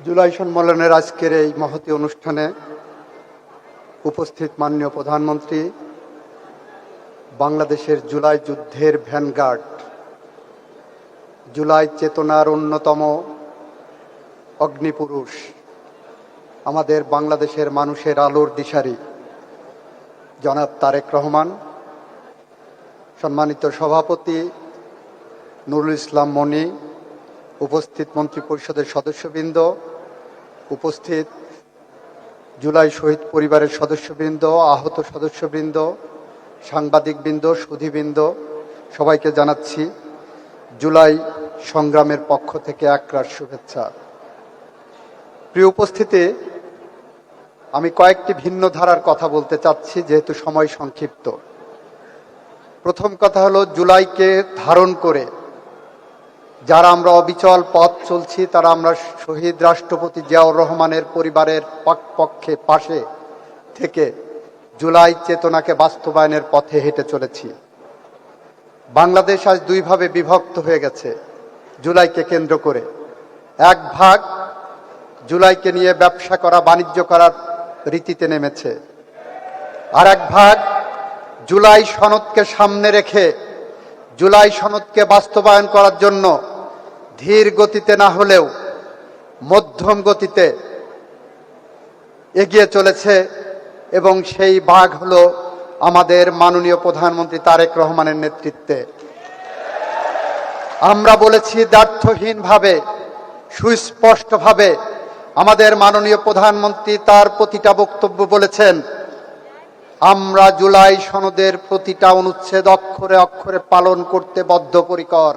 জুলাই সম্মেলনের আজকের এই মহতী অনুষ্ঠানে উপস্থিত মাননীয় প্রধানমন্ত্রী, বাংলাদেশের জুলাই যুদ্ধের ভ্যানগার্ড, জুলাই চেতনার অন্যতম অগ্নিপুরুষ, আমাদের বাংলাদেশের মানুষের আলোর দিশারি জনাব তারেক রহমান, সম্মানিত সভাপতি নুরুল ইসলাম মনি, উপস্থিত মন্ত্রিপরিষদের সদস্যবৃন্দ, উপস্থিত জুলাই শহীদ পরিবারের সদস্যবৃন্দ, আহত সদস্যবৃন্দ, সাংবাদিকবৃন্দ, সুধীবৃন্দ, সবাইকে জানাচ্ছি জুলাই সংগ্রামের পক্ষ থেকে একরাশ শুভেচ্ছা। প্রিয় উপস্থিতি, আমি কয়েকটি ভিন্ন ধারার কথা বলতে চাচ্ছি যেহেতু সময় সংক্ষিপ্ত। প্রথম কথা হলো, জুলাইকে ধারণ করে যারা আমরা অবিচল পথ চলছি, তারা আমরা শহীদ রাষ্ট্রপতি জিয়াউর রহমানের পরিবারের পক্ষে পাশে থেকে জুলাই চেতনাকে বাস্তবায়নের পথে হেঁটে চলেছি। বাংলাদেশ আজ দুই ভাবে বিভক্ত হয়ে গেছে জুলাইকে কেন্দ্র করে। এক ভাগ জুলাইকে নিয়ে ব্যবসা করা, বাণিজ্য করার রীতিতে নেমেছে, আর এক ভাগ জুলাই সনদকে সামনে রেখে জুলাই সনদকে বাস্তবায়ন করার জন্য ধীর গতিতে না হলেও মধ্যম গতিতে এগিয়ে চলেছে। এবং সেই ভাগ হলো আমাদের মাননীয় প্রধানমন্ত্রী তারেক রহমানের নেতৃত্বে। আমরা বলেছি দ্ব্যর্থহীনভাবে, সুস্পষ্টভাবে, আমাদের মাননীয় প্রধানমন্ত্রী তার প্রতিটা বক্তব্য বলেছেন, আমরা জুলাই সনদের প্রতিটা অনুচ্ছেদ অক্ষরে অক্ষরে পালন করতে বদ্ধপরিকর।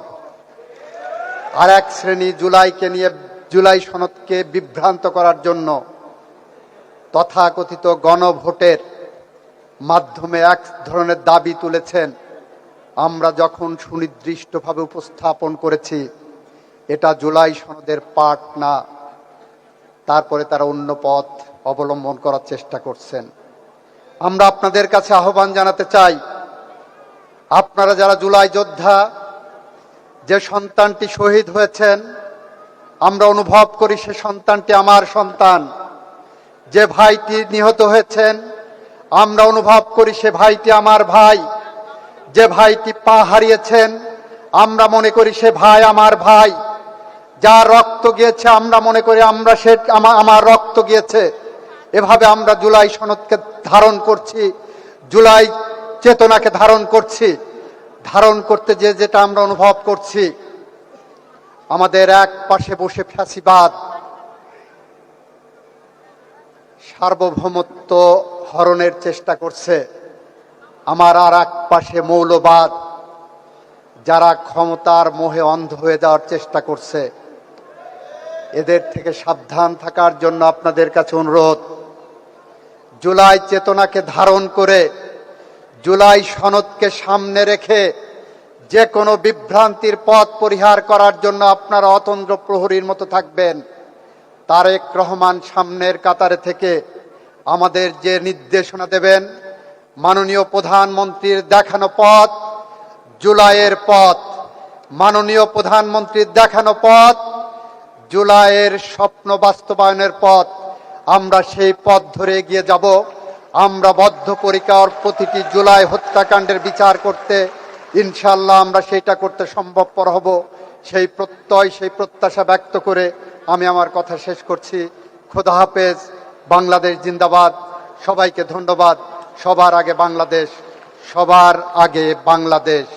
আর এক শ্রেণী জুলাইকে নিয়ে, জুলাই সনদকে বিভ্রান্ত করার জন্য তথাকথিত গণভোটের মাধ্যমে এক ধরনের দাবি তুলেছেন। আমরা যখন সুনির্দিষ্টভাবে উপস্থাপন করেছি এটা জুলাই সনদের পার্ট না, তারপরে তারা অন্য পথ অবলম্বন করার চেষ্টা করছেন। আমরা আপনাদের কাছে আহ্বান জানাতে চাই, আপনারা যারা জুলাই যোদ্ধা, যে সন্তানটি শহীদ হয়েছেন, আমরা অনুভব করি সে সন্তানটি আমার সন্তান। যে ভাইটি নিহত হয়েছেন, আমরা অনুভব করি সে ভাইটি আমার ভাই। যে ভাইটি পা হারিয়েছেন, আমরা মনে করি সে ভাই আমার ভাই। যার রক্ত গিয়েছে, আমরা মনে করি আমার রক্ত গিয়েছে। এভাবে আমরা জুলাই সনদকে ধারণ করছি, জুলাই চেতনাকে ধারণ করছি। ধারণ করতে যেটা আমরা অনুভব করছি, আমাদের এক পাশে বসে ফ্যাসিবাদ সার্বভৌমত্ব হরণের চেষ্টা করছে, আমার আর এক পাশে মৌলবাদ যারা ক্ষমতার মোহে অন্ধ হয়ে যাওয়ার চেষ্টা করছে। এদের থেকে সাবধান থাকার জন্য আপনাদের কাছে অনুরোধ, জুলাই চেতনাকে ধারণ করে জুলাই সনদকে সামনে রেখে যে কোনো বিভ্রান্তির পথ পরিহার করার জন্য আপনারা অতন্দ্র প্রহরীর মতো থাকবেন। তারেক রহমান সামনের কাতারে থেকে আমাদের যে নির্দেশনা দেবেন, মাননীয় প্রধানমন্ত্রীর দেখানো পথ জুলাইয়ের পথ, মাননীয় প্রধানমন্ত্রীর দেখানো পথ জুলাইয়ের স্বপ্ন বাস্তবায়নের পথ। আমরা সেই পথ ধরে এগিয়ে যাব। আমরা বদ্ধপরিকর প্রতিটি জুলাই হত্যাকাণ্ডের বিচার করতে, ইনশাআল্লাহ আমরা সেটা করতে সম্ভবপর হব। সেই প্রত্যয়, সেই প্রত্যাশা ব্যক্ত করে আমি আমার কথা শেষ করছি। খোদা হাফেজ। বাংলাদেশ জিন্দাবাদ। সবাইকে ধন্যবাদ। সবার আগে বাংলাদেশ, সবার আগে বাংলাদেশ।